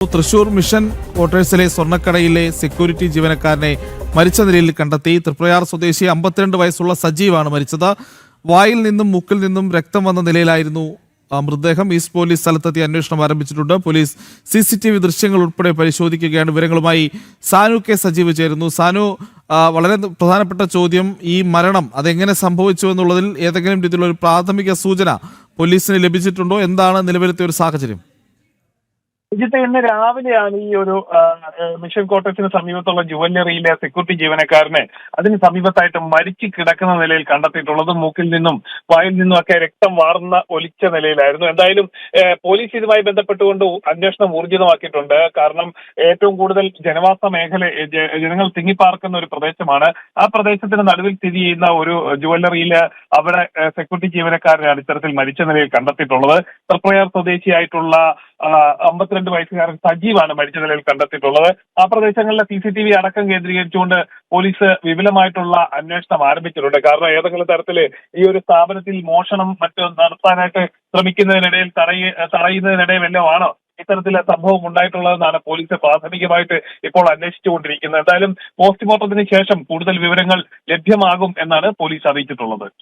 Thrissur mission ക്വാർട്ടേഴ്സിലെ സ്വർണ്ണക്കടയിലെ security ജീവനക്കാരനെ മരിച്ച നിലയിൽ കണ്ടെത്തി. തൃപ്രയാർ സ്വദേശി 52 വയസ്സുള്ള സജീവാണ് മരിച്ചത്. വായിൽ നിന്നും മൂക്കിൽ നിന്നും രക്തം വന്ന നിലയിലായിരുന്നു മൃതദേഹം. ഈസ്റ്റ് പോലീസ് സ്ഥലത്തെത്തി അന്വേഷണം ആരംഭിച്ചിട്ടുണ്ട്. പോലീസ് CCTV ദൃശ്യങ്ങൾ ഉൾപ്പെടെ പരിശോധിക്കുകയാണ്. വിവരങ്ങളുമായി സാനു കെ സജീവ് ചേരുന്നു. സാനു, വളരെ പ്രധാനപ്പെട്ട ചോദ്യം, ഈ മരണം അതെങ്ങനെ സംഭവിച്ചു എന്നുള്ളതിൽ ഏതെങ്കിലും രീതിയിലുള്ള ഒരു പ്രാഥമിക സൂചന പോലീസിന് ലഭിച്ചിട്ടുണ്ടോ? എന്താണ് നിലവിലത്തെ ഒരു സാഹചര്യം? ഇന്ന് രാവിലെയാണ് ഈ ഒരു മിഷൻ ക്വാർട്ടേഴ്സിന് സമീപത്തുള്ള ജുവല്ലറിയിലെ സെക്യൂരിറ്റി ജീവനക്കാരനെ അതിന് സമീപത്തായിട്ട് മരിച്ചു കിടക്കുന്ന നിലയിൽ കണ്ടെത്തിയിട്ടുള്ളത്. മൂക്കിൽ നിന്നും വായിൽ നിന്നും ഒക്കെ രക്തം വാർന്ന ഒലിച്ച നിലയിലായിരുന്നു. എന്തായാലും പോലീസ് ഇതുമായി ബന്ധപ്പെട്ടുകൊണ്ട് അന്വേഷണം ഊർജിതമാക്കിയിട്ടുണ്ട്. കാരണം ഏറ്റവും കൂടുതൽ ജനവാസ മേഖല, ജനങ്ങൾ തിങ്ങിപ്പാർക്കുന്ന ഒരു പ്രദേശമാണ്. ആ പ്രദേശത്തിന് നടുവിൽ സ്ഥിതി ചെയ്യുന്ന ഒരു ജുവല്ലറിയില് അവിടെ സെക്യൂരിറ്റി ജീവനക്കാരനാണ് ഇത്തരത്തിൽ മരിച്ച നിലയിൽ കണ്ടെത്തിയിട്ടുള്ളത്. തൃപ്രയാർ സ്വദേശിയായിട്ടുള്ള 52 വയസ്സുകാരൻ സജീവാണ് മരിച്ച നിലയിൽ കണ്ടെത്തിയിട്ടുള്ളത്. ആ പ്രദേശങ്ങളിലെ CCTV അടക്കം കേന്ദ്രീകരിച്ചുകൊണ്ട് പോലീസ് വിപുലമായിട്ടുള്ള അന്വേഷണം ആരംഭിച്ചിട്ടുണ്ട്. കാരണം ഏതെങ്കിലും തരത്തില് ഈ ഒരു സ്ഥാപനത്തിൽ മോഷണം മറ്റും നടത്താനായിട്ട് ശ്രമിക്കുന്നതിനിടയിൽ തടയുന്നതിനിടയിൽ വല്ലതും ആണോ ഇത്തരത്തിലെ സംഭവം ഉണ്ടായിട്ടുള്ളതെന്നാണ് പോലീസ് പ്രാഥമികമായിട്ട് ഇപ്പോൾ അന്വേഷിച്ചുകൊണ്ടിരിക്കുന്നത്. എന്തായാലും പോസ്റ്റ്മോർട്ടത്തിന് ശേഷം കൂടുതൽ വിവരങ്ങൾ ലഭ്യമാകും എന്നാണ് പോലീസ് അറിയിച്ചിട്ടുള്ളത്.